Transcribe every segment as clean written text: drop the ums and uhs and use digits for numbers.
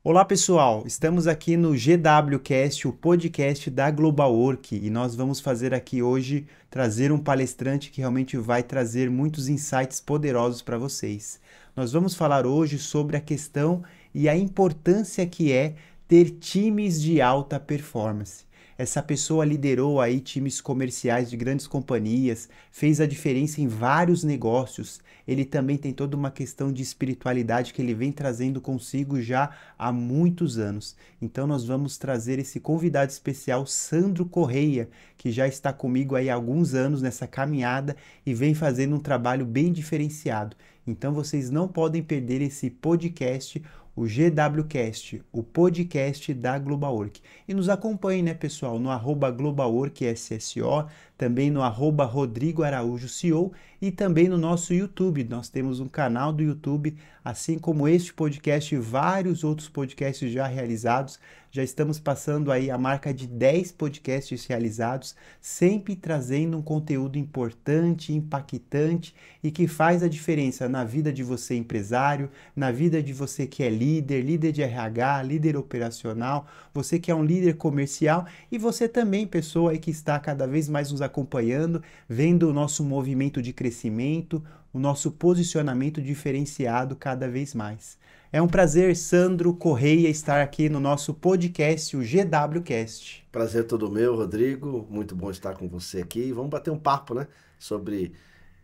Olá pessoal, estamos aqui no GWCast, o podcast da Global Work, e nós vamos fazer aqui hoje trazer um palestrante que realmente vai trazer muitos insights poderosos para vocês. Nós vamos falar hoje sobre a questão e a importância que é ter times de alta performance. Essa pessoa liderou aí times comerciais de grandes companhias, fez a diferença em vários negócios. Ele também tem toda uma questão de espiritualidade que ele vem trazendo consigo já há muitos anos. Então nós vamos trazer esse convidado especial, Sandro Correia, que já está comigo aí há alguns anos nessa caminhada e vem fazendo um trabalho bem diferenciado. Então vocês não podem perder esse podcast, o GWCast, o podcast da Global Work. E nos acompanhe, né, pessoal, no @GlobalWorkSSO, também no @RodrigoAraújoCEO e também no nosso YouTube. Nós temos um canal do YouTube, assim como este podcast e vários outros podcasts já realizados. Já estamos passando aí a marca de 10 podcasts realizados, sempre trazendo um conteúdo importante, impactante e que faz a diferença na vida de você empresário, na vida de você que é líder de RH, líder operacional, você que é um líder comercial e você também, pessoa aí que está cada vez mais nos acompanhando, vendo o nosso movimento de crescimento, o nosso posicionamento diferenciado cada vez mais. É um prazer, Sandro Correia, estar aqui no nosso podcast, o GWCast. Prazer todo meu, Rodrigo. Muito bom estar com você aqui. Vamos bater um papo, né? Sobre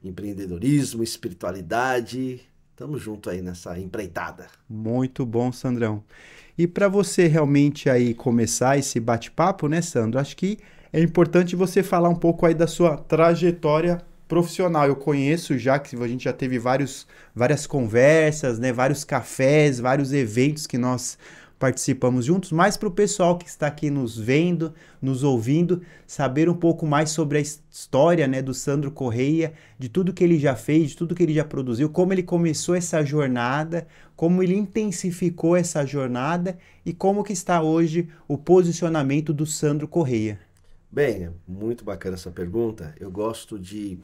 empreendedorismo, espiritualidade. Tamo junto aí nessa empreitada. Muito bom, Sandrão. E para você realmente aí começar esse bate-papo, né, Sandro? Acho que é importante você falar um pouco aí da sua trajetória profissional. Eu conheço já que a gente já teve várias conversas, né, vários cafés, vários eventos que nós participamos juntos, mas para o pessoal que está aqui nos vendo, nos ouvindo, saber um pouco mais sobre a história, né, do Sandro Correia, de tudo que ele já fez, de tudo que ele já produziu, como ele começou essa jornada, como ele intensificou essa jornada e como que está hoje o posicionamento do Sandro Correia. Bem, é muito bacana essa pergunta. Eu gosto de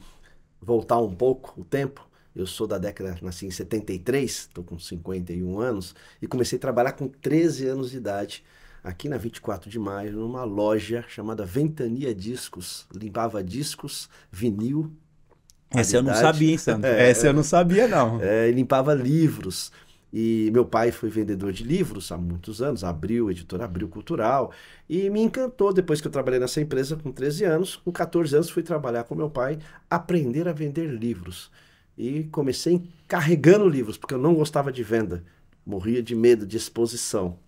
voltar um pouco o tempo. Eu sou da década, nasci em 73, estou com 51 anos, e comecei a trabalhar com 13 anos de idade, aqui na 24 de maio, numa loja chamada Ventania Discos. Limpava discos, vinil, Essa eu não raridade, sabia, hein, Sandro? Essa eu não sabia, não. e limpava livros. E meu pai foi vendedor de livros há muitos anos, Abril, editora Abril Cultural, e me encantou depois que eu trabalhei nessa empresa com 13 anos. Com 14 anos fui trabalhar com meu pai, aprender a vender livros. E comecei carregando livros, porque eu não gostava de venda, morria de medo de exposição.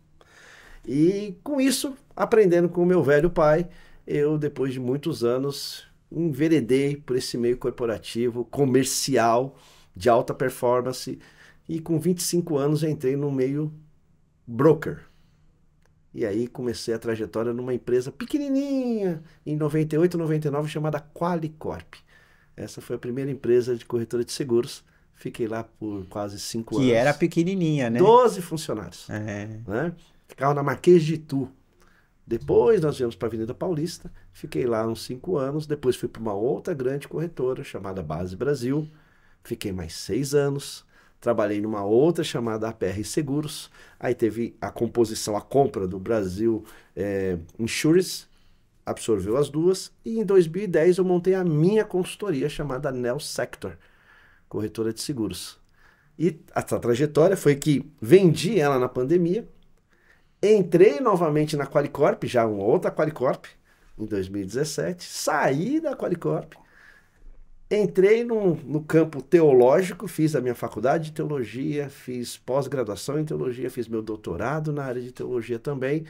E com isso, aprendendo com o meu velho pai, eu, depois de muitos anos, enveredei por esse meio corporativo, comercial, de alta performance, e com 25 anos entrei no meio broker. E aí comecei a trajetória numa empresa pequenininha, em 98, 99, chamada Qualicorp. Essa foi a primeira empresa de corretora de seguros. Fiquei lá por quase 5 Que era anos. pequenininha, né? 12 funcionários, É. né? Ficava na Marquês de Itu. Depois nós viemos para a Avenida Paulista. Fiquei lá uns 5 anos. Depois fui para uma outra grande corretora chamada Base Brasil. Fiquei mais 6 anos. Trabalhei numa outra chamada APR Seguros. Aí teve a composição, a compra do Brasil Insurance, absorveu as duas. E em 2010 eu montei a minha consultoria chamada Nel Sector, corretora de seguros. E a trajetória foi que vendi ela na pandemia, entrei novamente na Qualicorp, já uma outra Qualicorp, em 2017, saí da Qualicorp, entrei no campo teológico, fiz a minha faculdade de teologia, fiz pós-graduação em teologia, fiz meu doutorado na área de teologia também,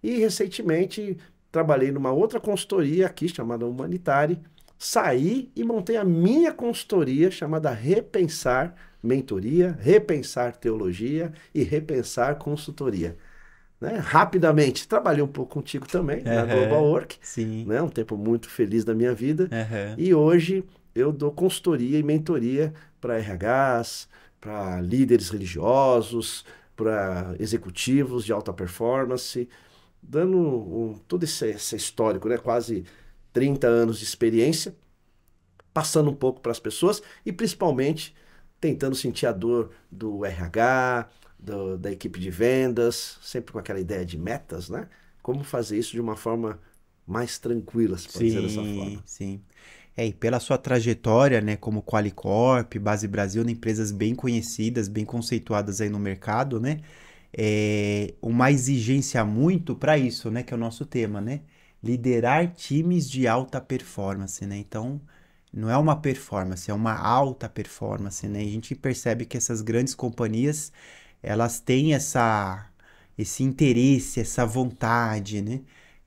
e recentemente trabalhei numa outra consultoria aqui, chamada Humanitari, saí e montei a minha consultoria chamada Repensar Mentoria, Repensar Teologia e Repensar Consultoria. Né? Rapidamente, trabalhei um pouco contigo também, na Global Aham, Work, sim. né? Um tempo muito feliz da minha vida, Aham. e hoje eu dou consultoria e mentoria para RHs, para líderes religiosos, para executivos de alta performance, dando todo esse histórico, né? Quase 30 anos de experiência, passando um pouco para as pessoas e principalmente tentando sentir a dor do RH, da equipe de vendas, sempre com aquela ideia de metas, né? Como fazer isso de uma forma mais tranquila, se pode dizer dessa Sim, forma. sim. E pela sua trajetória, né, como Qualicorp, Base Brasil, né, empresas bem conhecidas, bem conceituadas aí no mercado, né? Uma exigência muito para isso, né, que é o nosso tema, né? Liderar times de alta performance, né? Então, não é uma performance, é uma alta performance, né? E a gente percebe que essas grandes companhias, elas têm esse interesse, essa vontade, né?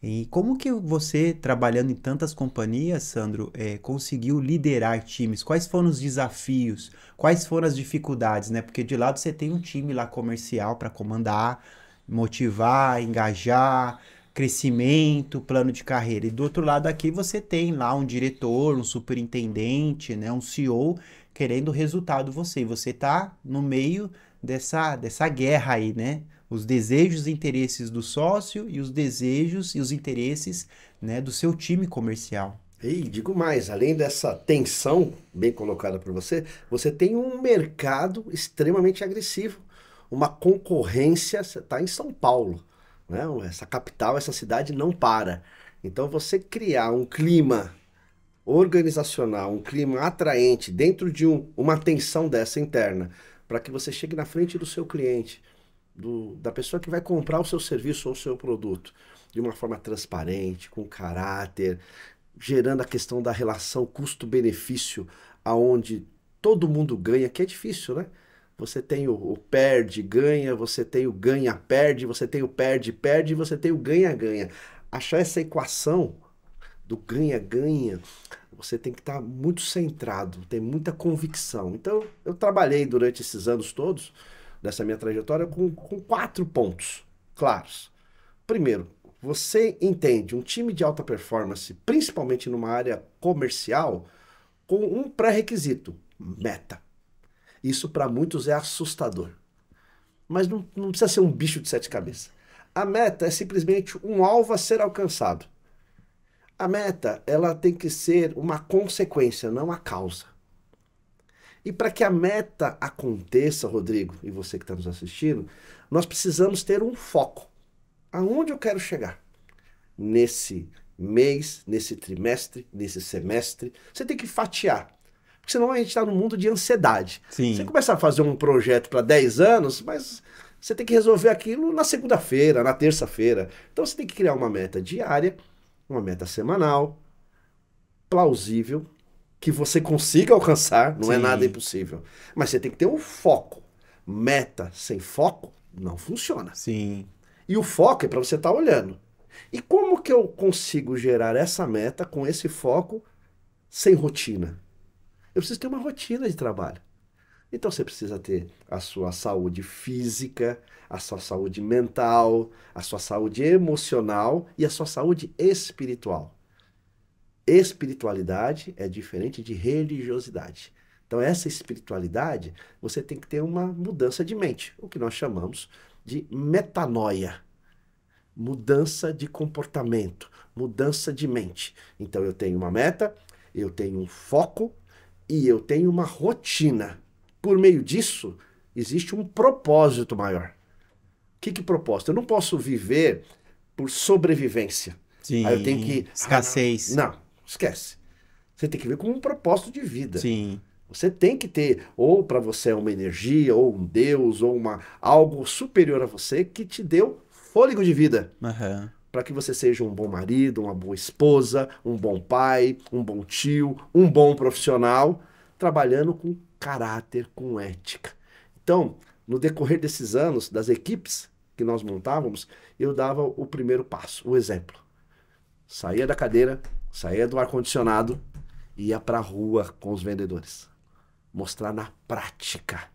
E como que você, trabalhando em tantas companhias, Sandro, conseguiu liderar times? Quais foram os desafios? Quais foram as dificuldades, né? Porque de lado você tem um time lá comercial para comandar, motivar, engajar, crescimento, plano de carreira. E do outro lado aqui você tem lá um diretor, um superintendente, né? Um CEO querendo o resultado você. E você tá no meio dessa guerra aí, né? Os desejos e interesses do sócio e os desejos e os interesses, né, do seu time comercial. E digo mais, além dessa tensão bem colocada por você, você tem um mercado extremamente agressivo, uma concorrência, você está em São Paulo, né? Essa capital, essa cidade não para. Então você criar um clima organizacional, um clima atraente dentro de uma tensão dessa interna, para que você chegue na frente do seu cliente, da pessoa que vai comprar o seu serviço ou o seu produto, de uma forma transparente, com caráter, gerando a questão da relação custo-benefício, aonde todo mundo ganha, que é difícil, né? Você tem o perde, ganha, você tem o ganha, perde, você tem o perde, perde, e você tem o ganha, ganha. Achar essa equação do ganha, ganha, você tem que estar muito centrado, tem muita convicção. Então, eu trabalhei durante esses anos todos, dessa minha trajetória, com 4 pontos claros. Primeiro, você entende um time de alta performance, principalmente numa área comercial, com um pré-requisito: meta. Isso para muitos é assustador. Mas não precisa ser um bicho de 7 cabeças. A meta é simplesmente um alvo a ser alcançado. A meta, ela tem que ser uma consequência, não a causa. E para que a meta aconteça, Rodrigo, e você que está nos assistindo, nós precisamos ter um foco. Aonde eu quero chegar? Nesse mês, nesse trimestre, nesse semestre. Você tem que fatiar. Porque senão a gente está num mundo de ansiedade. Você Sim, começa a fazer um projeto para 10 anos, mas você tem que resolver aquilo na segunda-feira, na terça-feira. Então você tem que criar uma meta diária, uma meta semanal, plausível, que você consiga alcançar, não é nada sim, impossível. Mas você tem que ter um foco. Meta sem foco não funciona. sim. E o foco é para você estar olhando. E como que eu consigo gerar essa meta com esse foco sem rotina? Eu preciso ter uma rotina de trabalho. Então você precisa ter a sua saúde física, a sua saúde mental, a sua saúde emocional e a sua saúde espiritual. Espiritualidade é diferente de religiosidade. Então, essa espiritualidade, você tem que ter uma mudança de mente, o que nós chamamos de metanoia, mudança de comportamento, mudança de mente. Então, eu tenho uma meta, eu tenho um foco e eu tenho uma rotina. Por meio disso, existe um propósito maior. Que propósito? Eu não posso viver por sobrevivência. Aí eu tenho Sim, que. escassez. Não, esquece. Você tem que ver com um propósito de vida. Sim, Você tem que ter, ou para você é uma energia, ou um Deus, ou algo superior a você que te deu fôlego de vida. aham, Para que você seja um bom marido, uma boa esposa, um bom pai, um bom tio, um bom profissional, trabalhando com caráter, com ética. Então, no decorrer desses anos, das equipes que nós montávamos, eu dava o primeiro passo, o exemplo. Saía da cadeira, saía do ar-condicionado e ia para a rua com os vendedores. Mostrar na prática.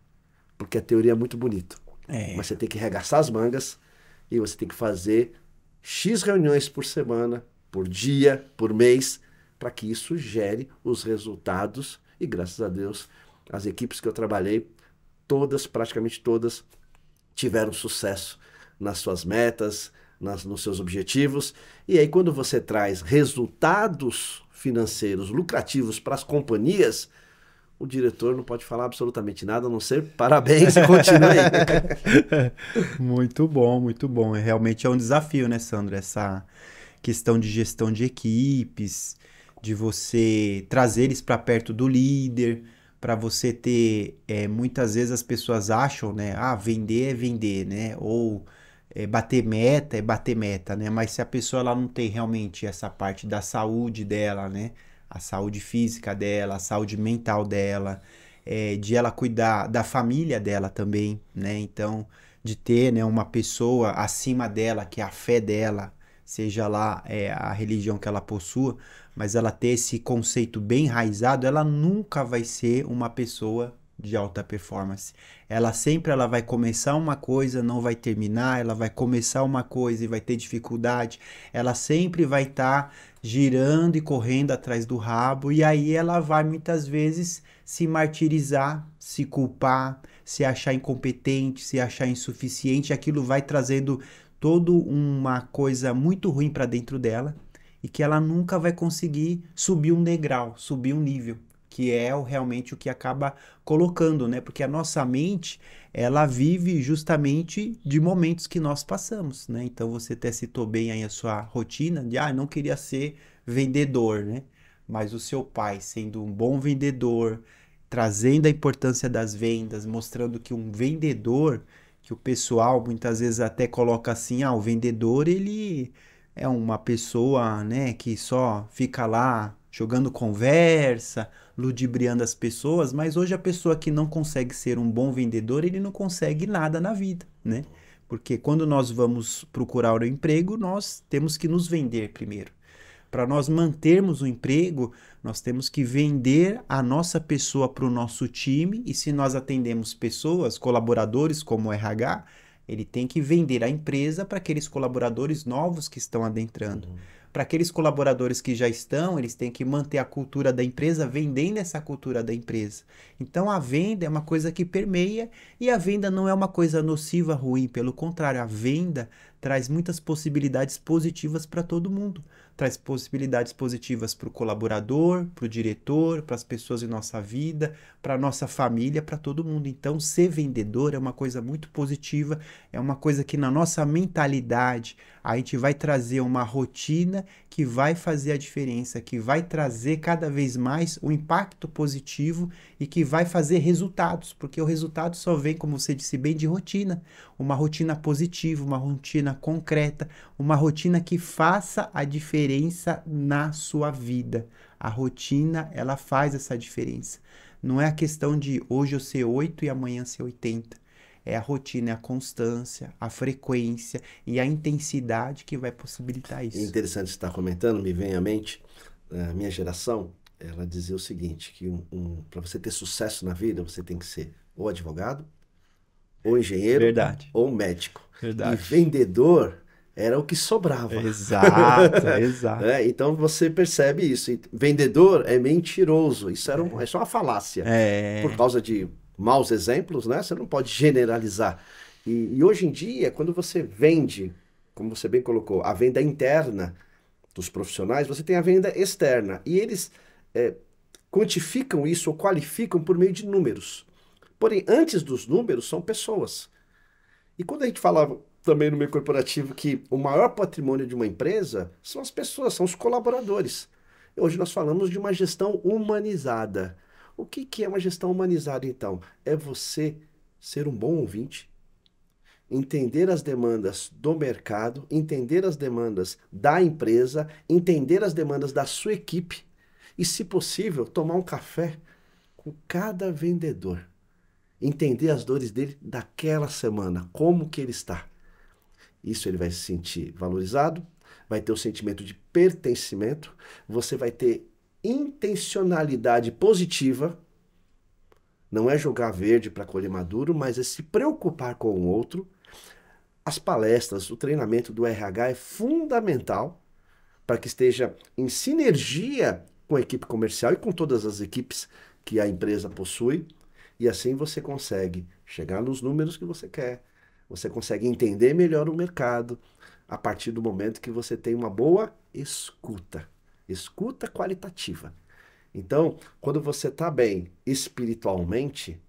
Porque a teoria é muito bonito. é, Mas você tem que arregaçar as mangas e você tem que fazer X reuniões por semana, por dia, por mês, para que isso gere os resultados. E graças a Deus, as equipes que eu trabalhei, todas, praticamente todas, tiveram sucesso nas suas metas, nos seus objetivos. E aí, quando você traz resultados financeiros lucrativos para as companhias, o diretor não pode falar absolutamente nada, a não ser parabéns e continue aí. Muito bom, muito bom. Realmente é um desafio, né, Sandro? Essa questão de gestão de equipes, de você trazer eles para perto do líder, para você ter, muitas vezes as pessoas acham, né, vender é vender, né, ou bater meta é bater meta, né, mas se a pessoa ela não tem realmente essa parte da saúde dela, né, a saúde física dela, a saúde mental dela, de ela cuidar da família dela também, né, então de ter, né, uma pessoa acima dela, que é a fé dela, seja lá a religião que ela possua, mas ela ter esse conceito bem enraizado, ela nunca vai ser uma pessoa de alta performance. Ela sempre ela vai começar uma coisa, não vai terminar, ela vai começar uma coisa e vai ter dificuldade, ela sempre vai estar girando e correndo atrás do rabo, e aí ela vai muitas vezes se martirizar, se culpar, se achar incompetente, se achar insuficiente, aquilo vai trazendo toda uma coisa muito ruim para dentro dela e que ela nunca vai conseguir subir um degrau, subir um nível, que é realmente o que acaba colocando, né? Porque a nossa mente, ela vive justamente de momentos que nós passamos, né? Então você até citou bem aí a sua rotina de, não queria ser vendedor, né? Mas o seu pai sendo um bom vendedor, trazendo a importância das vendas, mostrando que um vendedor, que o pessoal muitas vezes até coloca assim, o vendedor ele é uma pessoa, né, que só fica lá jogando conversa, ludibriando as pessoas, mas hoje a pessoa que não consegue ser um bom vendedor, ele não consegue nada na vida, né? Porque quando nós vamos procurar o emprego, nós temos que nos vender primeiro. Para nós mantermos o emprego, nós temos que vender a nossa pessoa para o nosso time, e se nós atendemos pessoas, colaboradores como o RH, ele tem que vender a empresa para aqueles colaboradores novos que estão adentrando. Para aqueles colaboradores que já estão, eles têm que manter a cultura da empresa, vendendo essa cultura da empresa. Então a venda é uma coisa que permeia, e a venda não é uma coisa nociva, ruim, pelo contrário, a venda traz muitas possibilidades positivas para todo mundo. Traz possibilidades positivas para o colaborador, para o diretor, para as pessoas em nossa vida, para a nossa família, para todo mundo. Então, ser vendedor é uma coisa muito positiva, é uma coisa que na nossa mentalidade a gente vai trazer uma rotina que vai fazer a diferença, que vai trazer cada vez mais um impacto positivo e que vai fazer resultados, porque o resultado só vem, como você disse bem, de rotina. Uma rotina positiva, uma rotina concreta, uma rotina que faça a diferença na sua vida. A rotina, ela faz essa diferença. Não é a questão de hoje eu ser 8 e amanhã ser 80. É a rotina, é a constância, a frequência e a intensidade que vai possibilitar É isso. interessante você estar comentando, me vem à mente, a minha geração, ela dizia o seguinte, que para você ter sucesso na vida, você tem que ser ou advogado, ou engenheiro, Verdade, ou médico. E verdade. vendedor era o que sobrava. Exato, exato. Então você percebe isso. E vendedor é mentiroso. É só uma falácia. Por É, causa de maus exemplos, né? Você não pode generalizar. E hoje em dia, quando você vende, como você bem colocou, a venda interna dos profissionais, você tem a venda externa. E eles quantificam isso ou qualificam por meio de números. Porém, antes dos números são pessoas. E quando a gente falava também no meio corporativo que o maior patrimônio de uma empresa são as pessoas, são os colaboradores. Hoje nós falamos de uma gestão humanizada. O que é uma gestão humanizada, então? É você ser um bom ouvinte, entender as demandas do mercado, entender as demandas da empresa, entender as demandas da sua equipe e, se possível, tomar um café com cada vendedor. Entender as dores dele daquela semana, como que ele está. Isso ele vai se sentir valorizado, vai ter o sentimento de pertencimento, você vai ter intencionalidade positiva, não é jogar verde para colher maduro, mas é se preocupar com o outro. As palestras, o treinamento do RH é fundamental para que esteja em sinergia com a equipe comercial e com todas as equipes que a empresa possui. E assim você consegue chegar nos números que você quer, você consegue entender melhor o mercado a partir do momento que você tem uma boa escuta, escuta qualitativa. Então, quando você está bem espiritualmente,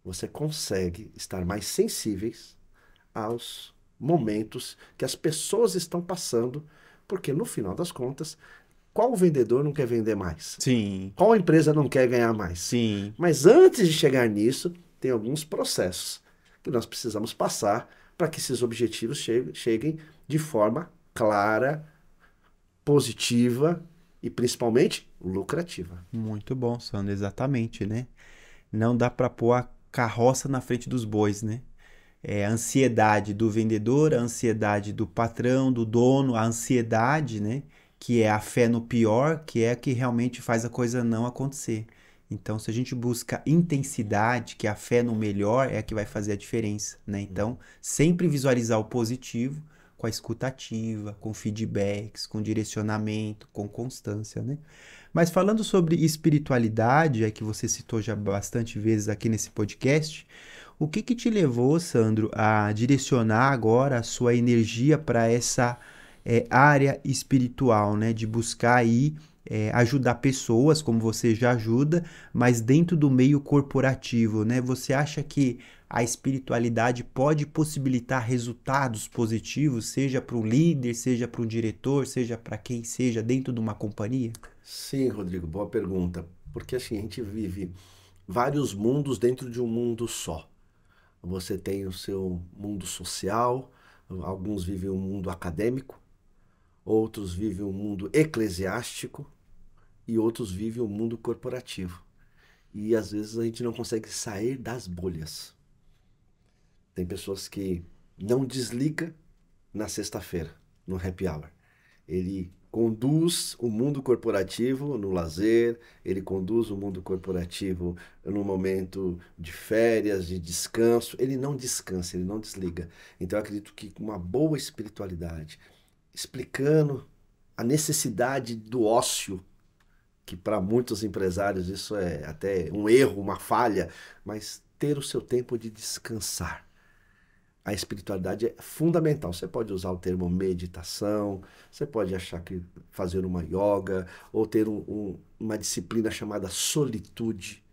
você consegue estar mais sensíveis aos momentos que as pessoas estão passando, porque no final das contas, qual vendedor não quer vender mais? Sim, Qual empresa não quer ganhar mais? sim, Mas antes de chegar nisso, tem alguns processos que nós precisamos passar para que esses objetivos cheguem de forma clara, positiva e principalmente lucrativa. muito bom, Sandro, exatamente, né? Não dá para pôr a carroça na frente dos bois, né? É a ansiedade do vendedor, a ansiedade do patrão, do dono, a ansiedade, né? Que é a fé no pior, que é a que realmente faz a coisa não acontecer. Então, se a gente busca intensidade, que é a fé no melhor, é a que vai fazer a diferença, né? Então, sempre visualizar o positivo com a escuta ativa, com feedbacks, com direcionamento, com constância, né? Mas falando sobre espiritualidade, é que você citou já bastante vezes aqui nesse podcast, o que que te levou, Sandro, a direcionar agora a sua energia para essa área espiritual, né? De buscar aí ajudar pessoas, como você já ajuda, mas dentro do meio corporativo, né? Você acha que a espiritualidade pode possibilitar resultados positivos, seja para o líder, seja para o diretor, seja para quem seja dentro de uma companhia? Sim, Rodrigo, boa pergunta. Porque assim, a gente vive vários mundos dentro de um mundo só. Você tem o seu mundo social, alguns vivem um mundo acadêmico, outros vivem um mundo eclesiástico e outros vivem um mundo corporativo. E às vezes a gente não consegue sair das bolhas. Tem pessoas que não desliga na sexta-feira, no happy hour. Ele conduz o mundo corporativo no lazer, ele conduz o mundo corporativo no momento de férias, de descanso. Ele não descansa, ele não desliga. Então eu acredito que com uma boa espiritualidade, explicando a necessidade do ócio, que para muitos empresários isso é até um erro, uma falha, mas ter o seu tempo de descansar. A espiritualidade é fundamental. Você pode usar o termo meditação, você pode achar que fazer uma yoga, ou ter uma disciplina chamada solitude.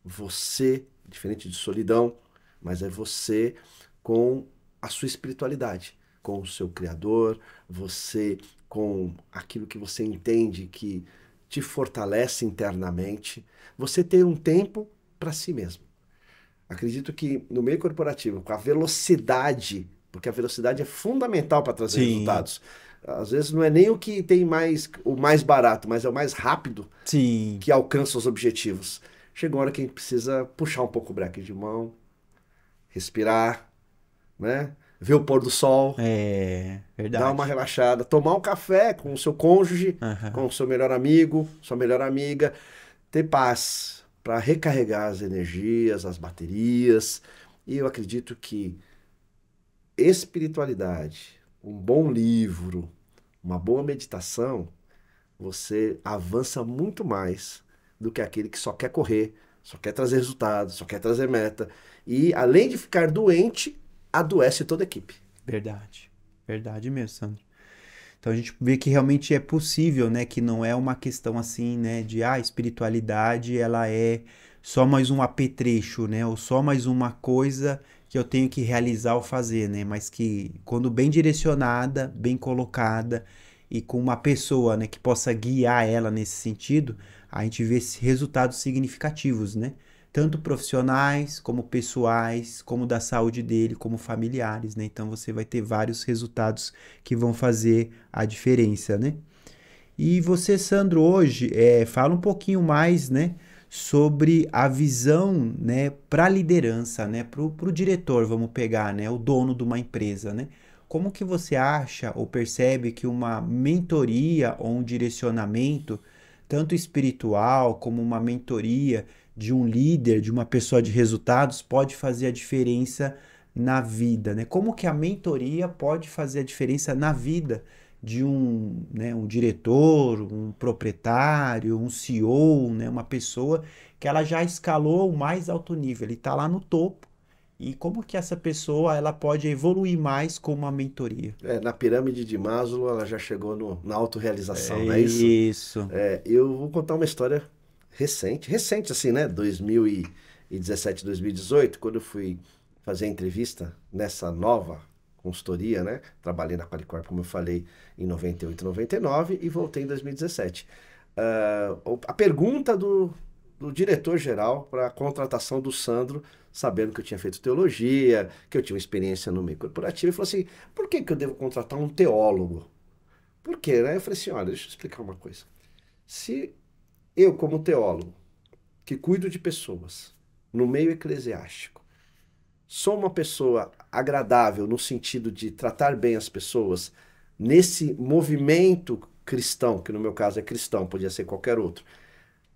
Você, diferente de solidão, mas é você com a sua espiritualidade, com o seu Criador, você com aquilo que você entende que te fortalece internamente. Você ter um tempo para si mesmo. Acredito que no meio corporativo, com a velocidade, porque a velocidade é fundamental para trazer Sim, resultados. Às vezes não é nem o que tem mais, o mais barato, mas é o mais rápido sim, que alcança os objetivos. Chega uma hora que a gente precisa puxar um pouco o breque de mão, respirar, né? Ver o pôr do sol, é dar uma verdade. relaxada, tomar um café com o seu cônjuge, com Aham. o seu melhor amigo, sua melhor amiga, ter paz para recarregar as energias, as baterias. E eu acredito que espiritualidade, um bom livro, uma boa meditação, você avança muito mais do que aquele que só quer correr, só quer trazer resultados, só quer trazer meta. E além de ficar doente, adoece toda a equipe. Verdade. Verdade mesmo, Sandro. Então a gente vê que realmente é possível, né? Que não é uma questão assim, né? De espiritualidade, ela é só mais um apetrecho, né? Ou só mais uma coisa que eu tenho que realizar ou fazer, né? Mas que quando bem direcionada, bem colocada e com uma pessoa, né, que possa guiar ela nesse sentido, a gente vê esses resultados significativos, né? Tanto profissionais, como pessoais, como da saúde dele, como familiares, né? Então você vai ter vários resultados que vão fazer a diferença, né? E você, Sandro, hoje fala um pouquinho mais, né, sobre a visão, né, para a liderança, né, para o diretor, vamos pegar, né, o dono de uma empresa, né? Como que você acha ou percebe que uma mentoria ou um direcionamento, tanto espiritual como uma mentoria de um líder, de uma pessoa de resultados, pode fazer a diferença na vida, né? Como que a mentoria pode fazer a diferença na vida de um, né, um diretor, um proprietário, um CEO, né, uma pessoa que ela já escalou o mais alto nível, ele está lá no topo. E como que essa pessoa ela pode evoluir mais com uma mentoria? Na pirâmide de Maslow, ela já chegou na É autorrealização, não é isso? isso. Eu vou contar uma história recente assim, né? 2017, 2018, quando eu fui fazer a entrevista nessa nova consultoria, né? Trabalhei na Qualicorp, como eu falei, em 98, 99 e voltei em 2017. A pergunta do diretor-geral para a contratação do Sandro, sabendo que eu tinha feito teologia, que eu tinha uma experiência no meio corporativo, ele falou assim, por que que eu devo contratar um teólogo? Por quê, né? Eu falei assim, olha, deixa eu explicar uma coisa. Se eu, como teólogo, que cuido de pessoas no meio eclesiástico, sou uma pessoa agradável no sentido de tratar bem as pessoas nesse movimento cristão, que no meu caso é cristão, podia ser qualquer outro,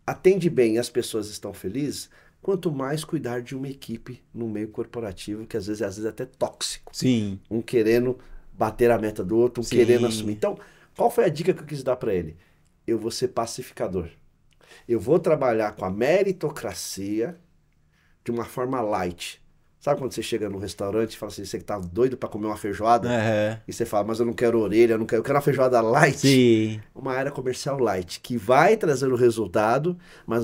atende bem e as pessoas estão felizes, quanto mais cuidar de uma equipe no meio corporativo, que às vezes é até tóxico. Sim, Um querendo bater a meta do outro, um querendo assumir. sim, Então, qual foi a dica que eu quis dar para ele? Eu vou ser pacificador. Eu vou trabalhar com a meritocracia de uma forma light. Sabe quando você chega num restaurante e fala assim, você que tá doido para comer uma feijoada? aham, E você fala, mas eu não quero orelha, eu quero uma feijoada light. sim, Uma área comercial light, que vai trazer o resultado, mas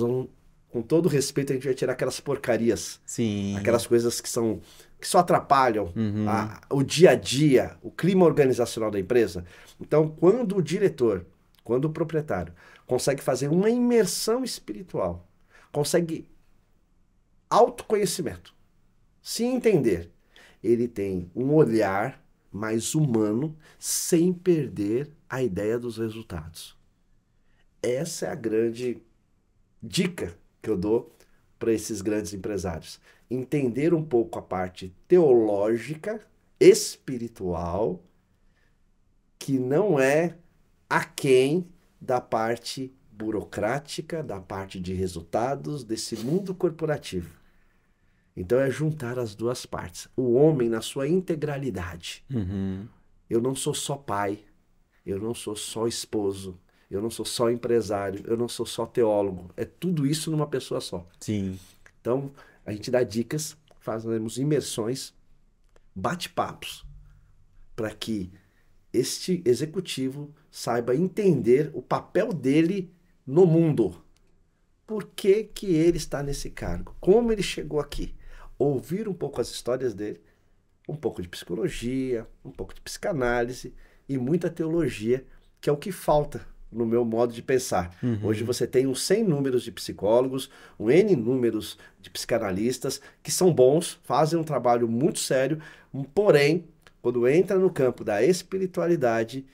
com todo respeito a gente vai tirar aquelas porcarias, sim, aquelas coisas que só atrapalham uhum, o dia a dia, o clima organizacional da empresa. Então, quando o diretor, quando o proprietário consegue fazer uma imersão espiritual, consegue autoconhecimento, se entender, ele tem um olhar mais humano sem perder a ideia dos resultados. Essa é a grande dica que eu dou para esses grandes empresários. Entender um pouco a parte teológica, espiritual, que não é aquém da parte burocrática, da parte de resultados desse mundo corporativo. Então é juntar as duas partes. O homem na sua integralidade. uhum, Eu não sou só pai, eu não sou só esposo, eu não sou só empresário, eu não sou só teólogo. É tudo isso numa pessoa só. sim, Então, a gente dá dicas, fazemos imersões, bate-papos, para que este executivo saiba entender o papel dele no mundo. Por que que ele está nesse cargo? Como ele chegou aqui? Ouvir um pouco as histórias dele, um pouco de psicologia, um pouco de psicanálise e muita teologia, que é o que falta no meu modo de pensar. Hoje uhum, você tem uns 100 números de psicólogos, um N números de psicanalistas, que são bons, fazem um trabalho muito sério, porém, quando entra no campo da espiritualidade,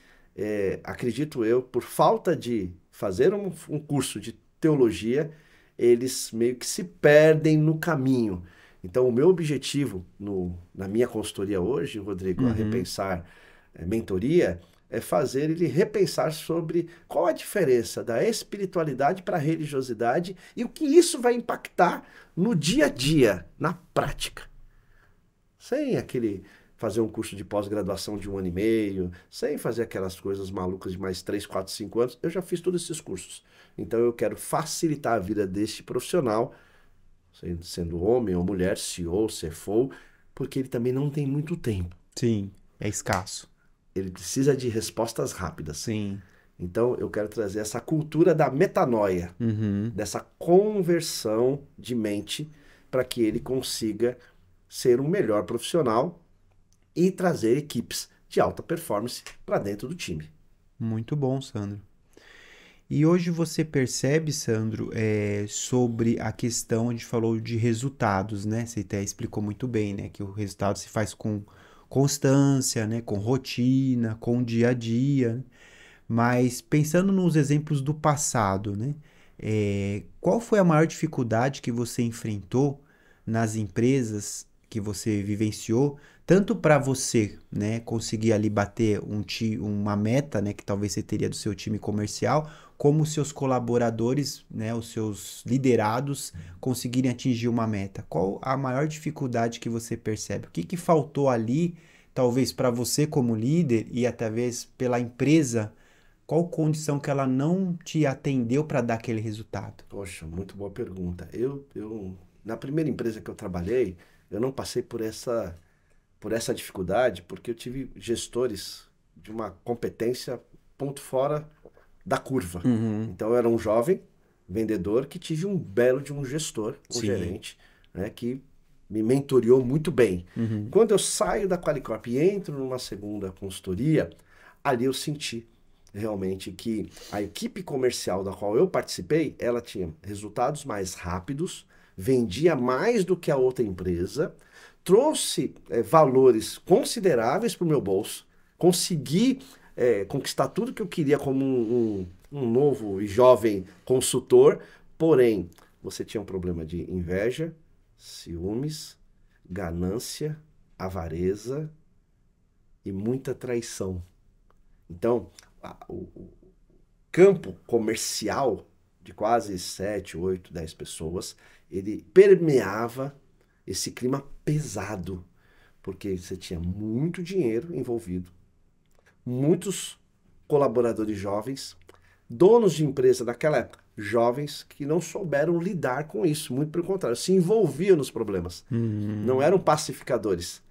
acredito eu, por falta de fazer um curso de teologia, eles meio que se perdem no caminho. Então, o meu objetivo na minha consultoria hoje, Rodrigo, a uhum, repensar mentoria, é fazer ele repensar sobre qual a diferença da espiritualidade para a religiosidade e o que isso vai impactar no dia a dia, na prática. Sem aquele fazer um curso de pós-graduação de 1 ano e meio, sem fazer aquelas coisas malucas de mais 3, 4, 5 anos. Eu já fiz todos esses cursos. Então eu quero facilitar a vida deste profissional, sendo homem ou mulher, CEO, CFO, porque ele também não tem muito tempo. sim, é escasso, Ele precisa de respostas rápidas. sim, Então eu quero trazer essa cultura da metanoia, uhum, dessa conversão de mente, para que ele consiga ser um melhor profissional e trazer equipes de alta performance para dentro do time. muito bom, Sandro. E hoje você percebe, Sandro, sobre a questão, a gente falou de resultados, né? Você até explicou muito bem, né? Que o resultado se faz com constância, né? Com rotina, com dia a dia. Mas pensando nos exemplos do passado, né? Qual foi a maior dificuldade que você enfrentou nas empresas que você vivenciou, tanto para você, né, conseguir ali bater uma meta, né, que talvez você teria do seu time comercial, como os seus colaboradores, né, os seus liderados conseguirem atingir uma meta? Qual a maior dificuldade que você percebe? O que que faltou ali, talvez para você como líder e até talvez pela empresa? Qual condição que ela não te atendeu para dar aquele resultado? Poxa, muito boa pergunta. Na primeira empresa que eu trabalhei, eu não passei por essa dificuldade, porque eu tive gestores de uma competência ponto fora da curva. Uhum, Então eu era um jovem, vendedor que tive um belo de um gestor, um Sim. gerente, né, que me mentoreou muito bem. Quando eu saio da Qualicorp e entro numa segunda consultoria, ali eu senti realmente que a equipe comercial da qual eu participei, ela tinha resultados mais rápidos, vendia mais do que a outra empresa, trouxe valores consideráveis para o meu bolso, consegui conquistar tudo que eu queria como um novo e jovem consultor, porém, você tinha um problema de inveja, ciúmes, ganância, avareza e muita traição. Então, o campo comercial de quase 7, 8, 10 pessoas, ele permeava esse clima pesado, porque você tinha muito dinheiro envolvido, muitos colaboradores jovens, donos de empresa daquela época, jovens que não souberam lidar com isso, muito pelo contrário, se envolviam nos problemas. Não eram pacificadores.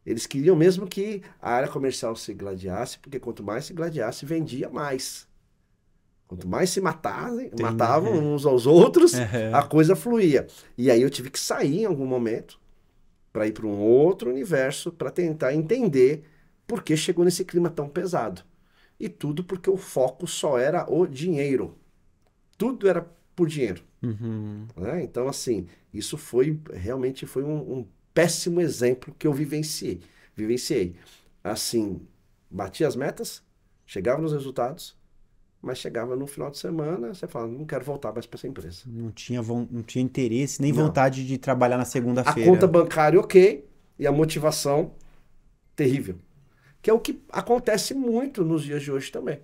Eles queriam mesmo que a área comercial se gladiasse, porque quanto mais se gladiasse, vendia mais. Quanto mais se matavam uns aos outros, a coisa fluía. E aí eu tive que sair em algum momento para ir para um outro universo, para tentar entender por que chegou nesse clima tão pesado. E tudo porque o foco só era o dinheiro. Tudo era por dinheiro. Né? Então, assim, isso realmente foi um péssimo exemplo que eu vivenciei. Assim, batia as metas, chegava nos resultados, mas chegava no final de semana, você fala, não quero voltar mais para essa empresa. Não tinha interesse nem Não. vontade de trabalhar na A segunda-feira. conta bancária, ok, e a motivação, terrível. Que é o que acontece muito nos dias de hoje também.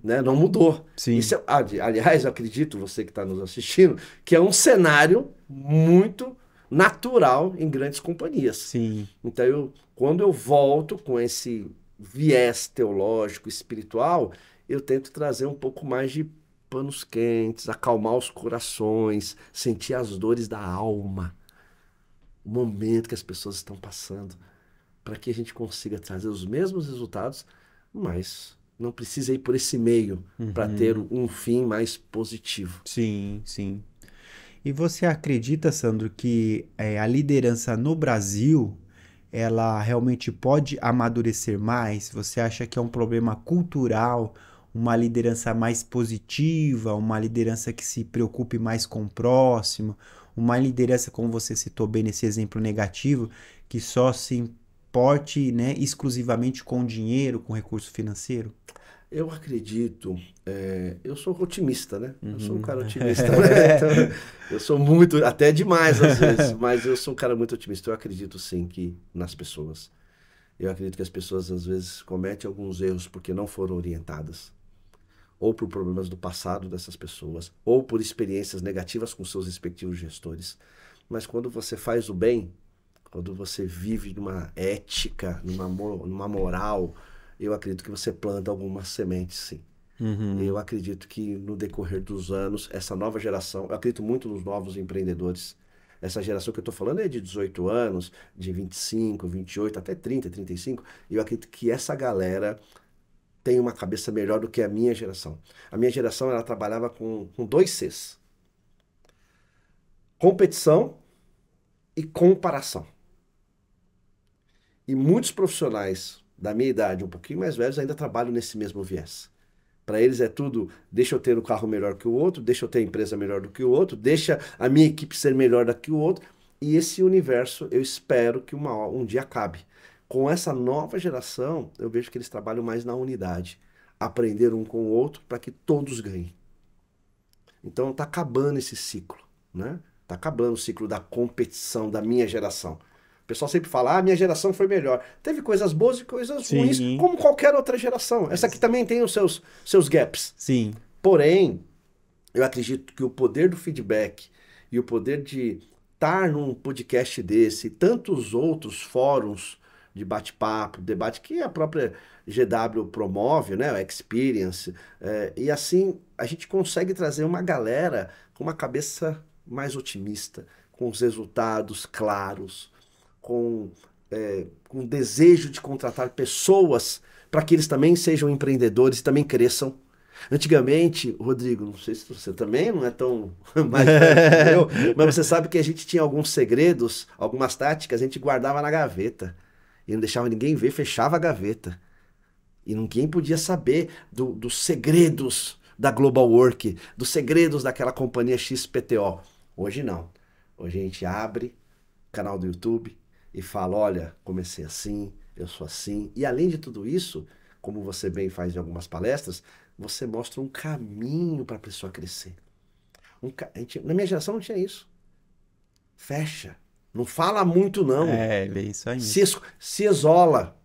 Né? Não mudou. Sim. Isso aliás, eu acredito, você que está nos assistindo, que é um cenário muito natural em grandes companhias. Sim. Então, quando eu volto com esse viés teológico, espiritual, eu tento trazer um pouco mais de panos quentes, acalmar os corações, sentir as dores da alma, o momento que as pessoas estão passando, para que a gente consiga trazer os mesmos resultados, mas não precisa ir por esse meio para ter um fim mais positivo. Sim, sim. E você acredita, Sandro, que a liderança no Brasil, ela realmente pode amadurecer mais? Você acha que é um problema cultural, uma liderança mais positiva, uma liderança que se preocupe mais com o próximo, uma liderança, como você citou bem nesse exemplo negativo, que só se importe, né, exclusivamente com dinheiro, com recurso financeiro? Eu acredito, eu sou otimista, né? Eu sou um cara otimista, né? Então, eu sou muito, até demais às vezes, mas eu sou um cara muito otimista. Eu acredito sim que nas pessoas. Eu acredito que as pessoas às vezes cometem alguns erros porque não foram orientadas, ou por problemas do passado dessas pessoas, ou por experiências negativas com seus respectivos gestores. Mas quando você faz o bem, quando você vive numa ética, numa moral, eu acredito que você planta algumas sementes, sim. Eu acredito que no decorrer dos anos, essa nova geração, eu acredito muito nos novos empreendedores. Essa geração que eu estou falando é de 18 anos, de 25, 28, até 30, 35. Eu acredito que essa galera tem uma cabeça melhor do que a minha geração. A minha geração, ela trabalhava com 2 Cs. Competição e comparação. E muitos profissionais da minha idade, um pouquinho mais velhos, ainda trabalham nesse mesmo viés. Para eles é tudo, deixa eu ter um carro melhor que o outro, deixa eu ter a empresa melhor do que o outro, deixa a minha equipe ser melhor do que o outro. E esse universo, eu espero que um dia acabe. Com essa nova geração, eu vejo que eles trabalham mais na unidade. Aprender um com o outro para que todos ganhem. Então está acabando esse ciclo, né? Está acabando o ciclo da competição da minha geração. O pessoal sempre fala, minha geração foi melhor. Teve coisas boas e coisas ruins, como qualquer outra geração. Essa aqui também tem os seus gaps. Sim. Porém, eu acredito que o poder do feedback e o poder de estar num podcast desse e tantos outros fóruns de bate-papo, debate que a própria GW promove, né, o Experience, e assim a gente consegue trazer uma galera com uma cabeça mais otimista, com os resultados claros, com desejo de contratar pessoas para que eles também sejam empreendedores e também cresçam. Antigamente, Rodrigo, não sei se você também não é tão mais velho que eu, mas você sabe que a gente tinha alguns segredos, algumas táticas, a gente guardava na gaveta. E não deixava ninguém ver, fechava a gaveta. E ninguém podia saber dos segredos da Global Work, dos segredos daquela companhia XPTO. Hoje não. Hoje a gente abre o canal do YouTube e fala, olha, comecei assim, eu sou assim. E além de tudo isso, como você bem faz em algumas palestras, você mostra um caminho para a pessoa crescer. Na minha geração não tinha isso. Fecha. Não fala muito, não. É isso aí Se, mesmo. se isola.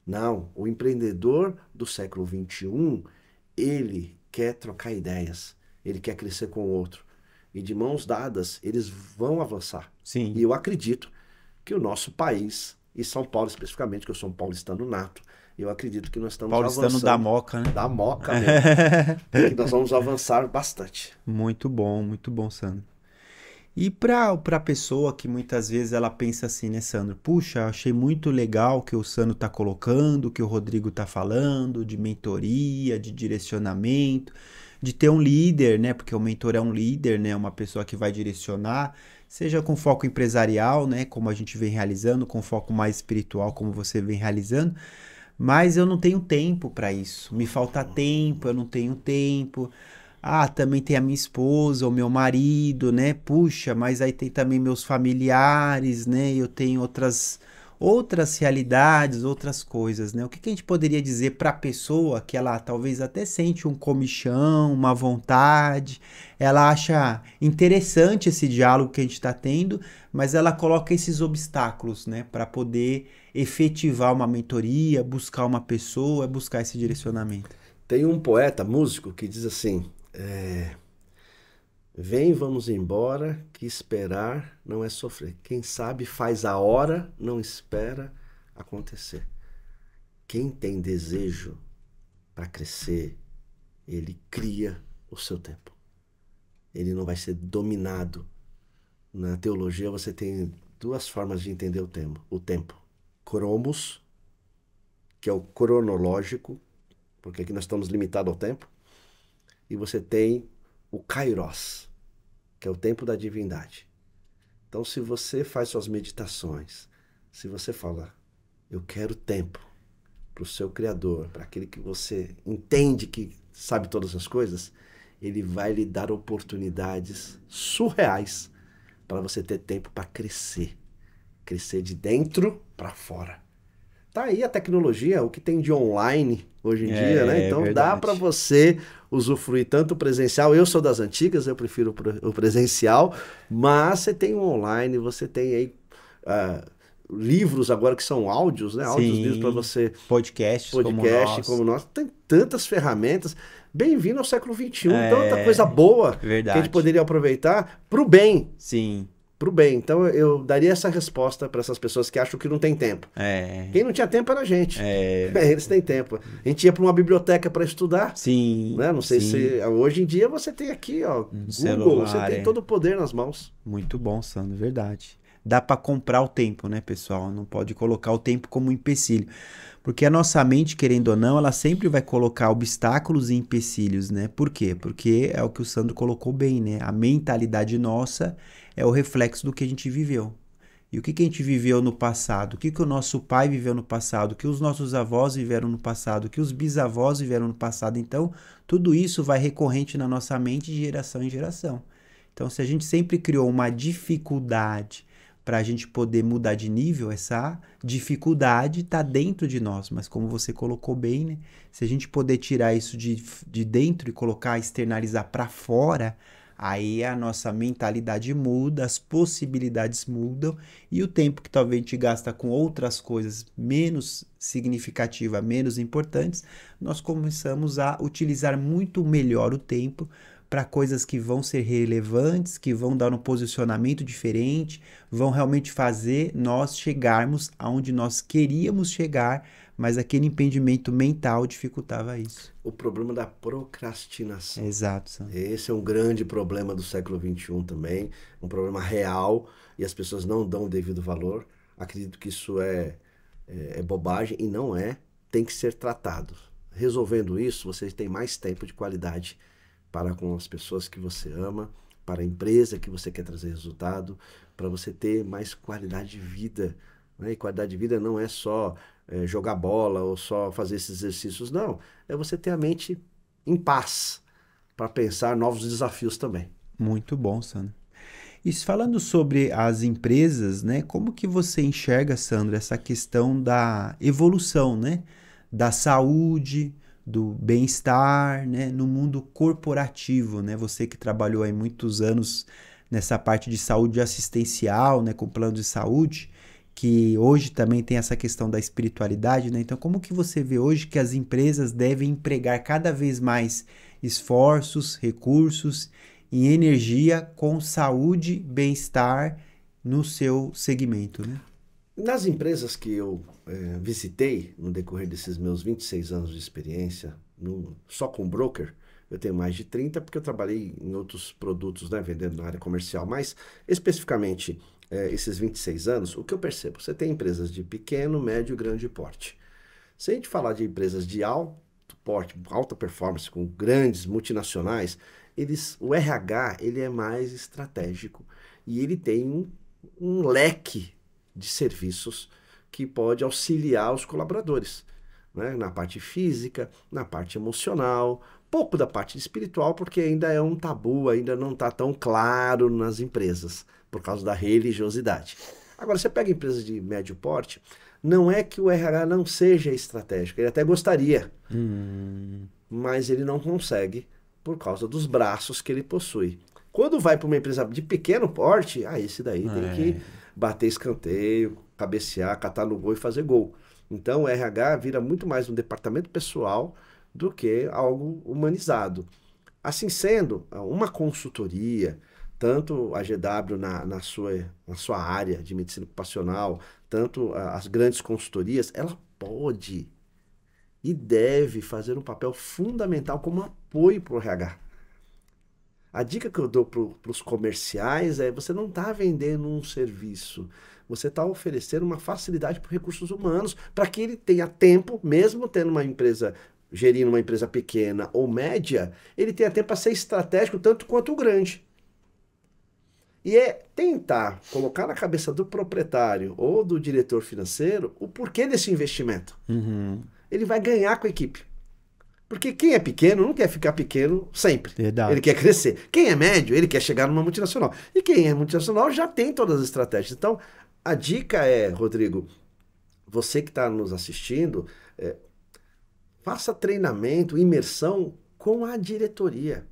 Não, o empreendedor do século XXI, ele quer trocar ideias, ele quer crescer com o outro. E de mãos dadas, eles vão avançar. Sim. E eu acredito que o nosso país, e São Paulo especificamente, que eu sou um paulistano nato, eu acredito que nós estamos Paulistano avançando. da Moca, né? Da Moca mesmo. Que nós vamos avançar bastante. Muito bom, Sandro. E para a pessoa que muitas vezes ela pensa assim, né, Sandro? Puxa, achei muito legal o que o Sandro está colocando, o que o Rodrigo está falando, de mentoria, de direcionamento, de ter um líder, né? Porque o mentor é um líder, né? Uma pessoa que vai direcionar, seja com foco empresarial, né? Como a gente vem realizando, com foco mais espiritual, como você vem realizando. Mas eu não tenho tempo para isso. Me falta tempo, eu não tenho tempo. Ah, também tem a minha esposa, o meu marido, né? Puxa, mas aí tem também meus familiares, né? Eu tenho outras realidades, outras coisas, né? O que que a gente poderia dizer para a pessoa que ela talvez até sente um comichão, uma vontade, ela acha interessante esse diálogo que a gente está tendo, mas ela coloca esses obstáculos, né? Para poder efetivar uma mentoria, buscar uma pessoa, buscar esse direcionamento. Tem um poeta, músico, que diz assim: vem, vamos embora, que esperar não é sofrer. Quem sabe faz a hora, não espera acontecer. Quem tem desejo para crescer, ele cria o seu tempo. Ele não vai ser dominado. Na teologia você tem duas formas de entender o tempo. O tempo. Cromos, que é o cronológico, porque aqui nós estamos limitados ao tempo. E você tem o kairos, que é o tempo da divindade. Então, se você faz suas meditações, se você fala, eu quero tempo para o seu Criador, para aquele que você entende que sabe todas as coisas, ele vai lhe dar oportunidades surreais para você ter tempo para crescer. Crescer de dentro para fora. Tá aí a tecnologia, o que tem de online hoje em dia, né? Então dá para você usufruir tanto presencial. Eu sou das antigas, eu prefiro o presencial, mas você tem o online, você tem aí livros agora que são áudios, né? Áudios, livros para você. Podcasts como nós. Tem tantas ferramentas. Bem-vindo ao século XXI, tanta coisa boa que a gente poderia aproveitar para o bem. Sim. Pro bem. Então eu daria essa resposta para essas pessoas que acham que não tem tempo. Quem não tinha tempo era a gente. Eles têm tempo. A gente ia para uma biblioteca para estudar. Sim. Né? Não sei se hoje em dia você tem aqui, ó, Google, celular, você tem todo o poder nas mãos. Muito bom, Sandro, verdade. Dá para comprar o tempo, né, pessoal? Não pode colocar o tempo como empecilho. Porque a nossa mente, querendo ou não, ela sempre vai colocar obstáculos e empecilhos, né? Por quê? Porque é o que o Sandro colocou bem, né? A mentalidade nossa é o reflexo do que a gente viveu. E o que a gente viveu no passado? O que o nosso pai viveu no passado? O que os nossos avós viveram no passado? O que os bisavós viveram no passado? Então, tudo isso vai recorrente na nossa mente de geração em geração. Então, se a gente sempre criou uma dificuldade para a gente poder mudar de nível, essa dificuldade está dentro de nós. Mas como você colocou bem, né? Se a gente poder tirar isso de dentro e colocar, externalizar para fora, aí a nossa mentalidade muda, as possibilidades mudam e o tempo que talvez a gente gasta com outras coisas menos significativas, menos importantes, nós começamos a utilizar muito melhor o tempo para coisas que vão ser relevantes, que vão dar um posicionamento diferente, vão realmente fazer nós chegarmos aonde nós queríamos chegar, mas aquele impedimento mental dificultava isso. O problema da procrastinação. Exato, Sam. Esse é um grande problema do século XXI também, um problema real, e as pessoas não dão o devido valor. Acredito que isso é bobagem, e não é, tem que ser tratado. resolvendo isso, você tem mais tempo de qualidade para com as pessoas que você ama, para a empresa que você quer trazer resultado, para você ter mais qualidade de vida. Né? E qualidade de vida não é só jogar bola ou só fazer esses exercícios, não. É você ter a mente em paz para pensar novos desafios também. Muito bom, Sandro. E falando sobre as empresas, né? Como que você enxerga, Sandro, essa questão da evolução, né? Da saúde, do bem-estar, né? No mundo corporativo, né? Você que trabalhou aí muitos anos nessa parte de saúde assistencial, né? Com plano de saúde, que hoje também tem essa questão da espiritualidade, né? Então, como que você vê hoje que as empresas devem empregar cada vez mais esforços, recursos em energia com saúde, bem-estar no seu segmento, né? Nas empresas que eu visitei no decorrer desses meus 26 anos de experiência, só com broker, eu tenho mais de 30 porque eu trabalhei em outros produtos, né, vendendo na área comercial, mas especificamente esses 26 anos, o que eu percebo? Você tem empresas de pequeno, médio e grande porte. Se a gente falar de empresas de alto porte, alta performance, com grandes multinacionais, o RH ele é mais estratégico e ele tem um leque de serviços que pode auxiliar os colaboradores, né? Na parte física, na parte emocional, pouco da parte espiritual, porque ainda é um tabu, ainda não está tão claro nas empresas, por causa da religiosidade. Agora, você pega empresas de médio porte, não é que o RH não seja estratégico, ele até gostaria, mas ele não consegue por causa dos braços que ele possui. Quando vai para uma empresa de pequeno porte, esse daí tem que bater escanteio, cabecear, catar no gol e fazer gol. Então o RH vira muito mais um departamento pessoal do que algo humanizado. Assim sendo, uma consultoria, tanto a GW na sua área de medicina ocupacional, tanto as grandes consultorias, ela pode e deve fazer um papel fundamental como apoio para o RH. A dica que eu dou para os comerciais é: você não está vendendo um serviço, você está oferecendo uma facilidade para recursos humanos, para que ele tenha tempo, mesmo tendo uma empresa, gerindo uma empresa pequena ou média, ele tenha tempo para ser estratégico tanto quanto o grande. E é tentar colocar na cabeça do proprietário ou do diretor financeiro o porquê desse investimento. Ele vai ganhar com a equipe. Porque quem é pequeno não quer ficar pequeno sempre. Verdade. Ele quer crescer. Quem é médio, ele quer chegar numa multinacional. E quem é multinacional já tem todas as estratégias. Então, a dica é, Rodrigo, você que está nos assistindo, faça treinamento, imersão com a diretoria.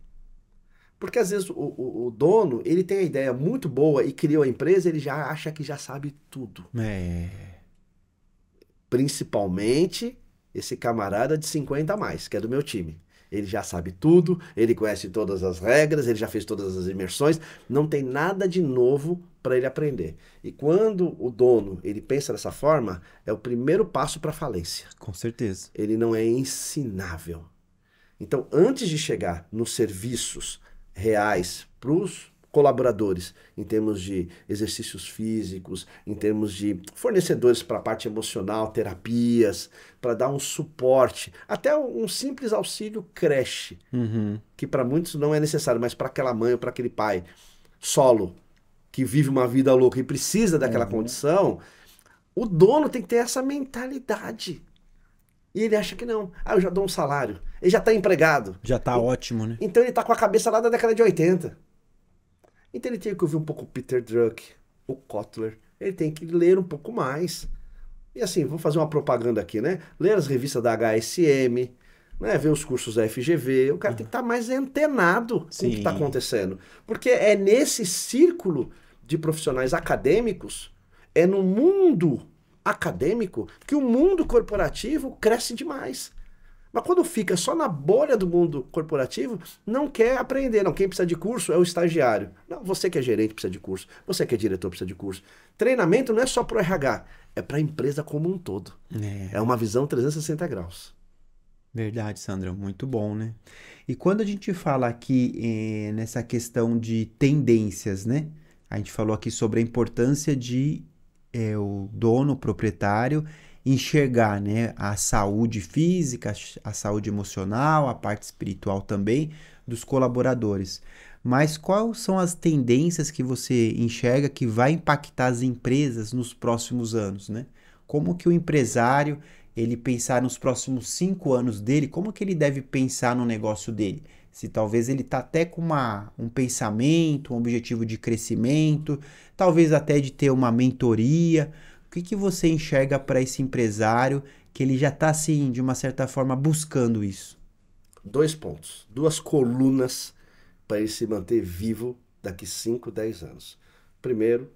Porque às vezes o dono, ele tem a ideia muito boa e criou a empresa, ele já acha que já sabe tudo. Principalmente esse camarada de 50 a mais, que é do meu time. Ele já sabe tudo, ele conhece todas as regras, ele já fez todas as imersões, não tem nada de novo para ele aprender. E quando o dono, ele pensa dessa forma, é o primeiro passo para a falência. Com certeza. Ele não é ensinável. Então, antes de chegar nos serviços reais para os colaboradores, em termos de exercícios físicos, em termos de fornecedores para a parte emocional, terapias, para dar um suporte, até um simples auxílio creche, que para muitos não é necessário, mas para aquela mãe ou para aquele pai solo, que vive uma vida louca e precisa daquela condição, o dono tem que ter essa mentalidade. E ele acha que não. Eu já dou um salário. Ele já está empregado. Já está ótimo, né? Então ele está com a cabeça lá da década de 80. Então ele tem que ouvir um pouco o Peter Druck, o Kotler. Ele tem que ler um pouco mais. E assim, vou fazer uma propaganda aqui, né? Ler as revistas da HSM, né? Ver os cursos da FGV. O cara tem que estar mais antenado com o que está acontecendo. Porque é nesse círculo de profissionais acadêmicos, é no mundo acadêmico que o mundo corporativo cresce demais. Mas quando fica só na bolha do mundo corporativo, não quer aprender. Não, quem precisa de curso é o estagiário. Não, você que é gerente precisa de curso. Você que é diretor precisa de curso. Treinamento não é só para o RH, é para a empresa como um todo. É uma visão 360 graus. Verdade, Sandra, muito bom, né? E quando a gente fala aqui nessa questão de tendências, né? A gente falou aqui sobre a importância de o dono, o proprietário, enxergar, né, a saúde física, a saúde emocional, a parte espiritual também dos colaboradores. Mas quais são as tendências que você enxerga que vai impactar as empresas nos próximos anos, né? Como que o empresário, ele pensar nos próximos 5 anos dele, como que ele deve pensar no negócio dele? Se talvez ele está até com um pensamento, um objetivo de crescimento, talvez até de ter uma mentoria. O que que você enxerga para esse empresário que ele já está, assim, de uma certa forma, buscando isso? 2 pontos, 2 colunas para ele se manter vivo daqui 5, 10 anos. Primeiro,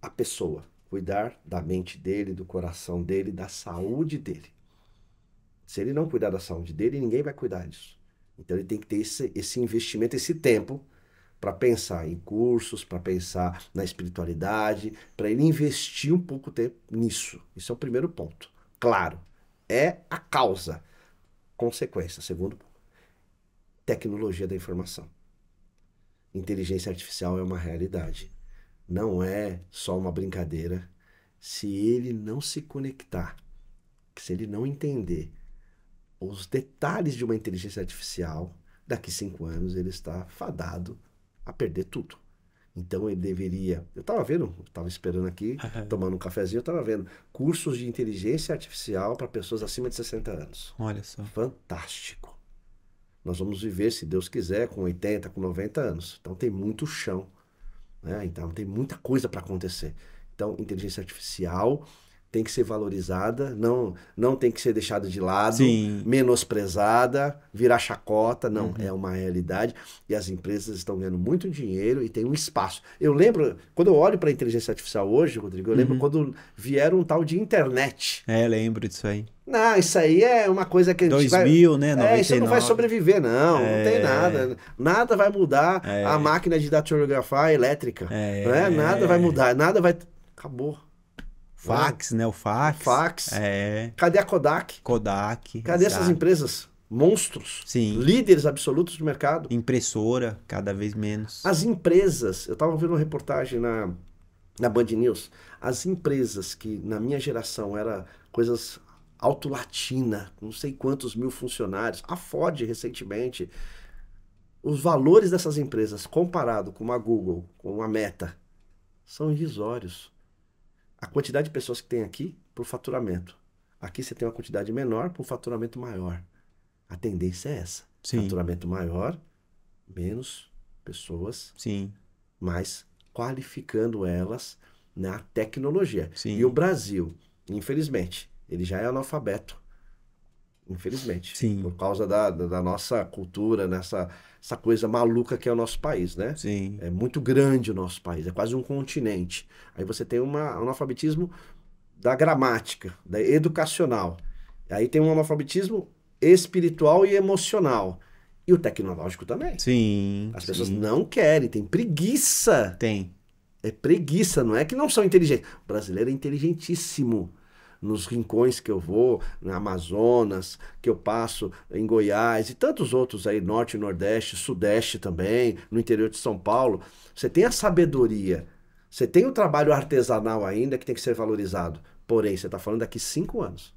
a pessoa. Cuidar da mente dele, do coração dele, da saúde dele. Se ele não cuidar da saúde dele, ninguém vai cuidar disso. Então ele tem que ter esse investimento, esse tempo para pensar em cursos, para pensar na espiritualidade, para ele investir um pouco tempo nisso. Isso é o primeiro ponto. Claro, é a causa. Consequência, segundo ponto. Tecnologia da informação. Inteligência artificial é uma realidade. Não é só uma brincadeira. Se ele não se conectar, se ele não entender os detalhes de uma inteligência artificial, daqui 5 anos ele está fadado a perder tudo. Então ele deveria... Eu estava vendo, estava esperando aqui, tomando um cafezinho, eu estava vendo cursos de inteligência artificial para pessoas acima de 60 anos. Olha só. Fantástico. Nós vamos viver, se Deus quiser, com 80, com 90 anos. Então tem muito chão, né? Então tem muita coisa para acontecer. Então, inteligência artificial tem que ser valorizada, não tem que ser deixada de lado, Sim. menosprezada, virar chacota. Não, é uma realidade. E as empresas estão ganhando muito dinheiro e tem um espaço. Eu lembro, quando eu olho para a inteligência artificial hoje, Rodrigo, eu lembro quando vieram um tal de internet. É, lembro disso aí. Não, isso aí é uma coisa que a gente 2000, né? 99. Isso não vai sobreviver, não. Não tem nada. Nada vai mudar a máquina de datilografar elétrica. Né? Nada vai mudar, nada vai... Acabou. Fax, né? O fax. Fax. É. Cadê a Kodak? Kodak. Cadê essas empresas? Monstros. Sim. Líderes absolutos do mercado. Impressora, cada vez menos. As empresas, eu estava vendo uma reportagem na Band News, as empresas que na minha geração era coisas Auto Latina, não sei quantos mil funcionários, a Ford recentemente, os valores dessas empresas comparado com a Google, com a Meta, são irrisórios. A quantidade de pessoas que tem aqui por faturamento. Aqui você tem uma quantidade menor por faturamento maior. A tendência é essa. Sim. Faturamento maior, menos pessoas, Sim. mas qualificando elas na tecnologia. Sim. E o Brasil, infelizmente, ele já é analfabeto. Infelizmente. Sim. Por causa da nossa cultura, essa coisa maluca que é o nosso país, né? Sim. É muito grande o nosso país, é quase um continente. Aí você tem um analfabetismo da gramática, da educacional. Aí tem um analfabetismo espiritual e emocional. E o tecnológico também. Sim. As pessoas não querem, tem preguiça. Tem. É preguiça, não é que não são inteligentes. O brasileiro é inteligentíssimo. Nos rincões que eu vou, na Amazonas, que eu passo em Goiás e tantos outros aí, Norte, Nordeste, Sudeste também, no interior de São Paulo. Você tem a sabedoria, você tem o trabalho artesanal ainda que tem que ser valorizado. Porém, você está falando daqui 5 anos.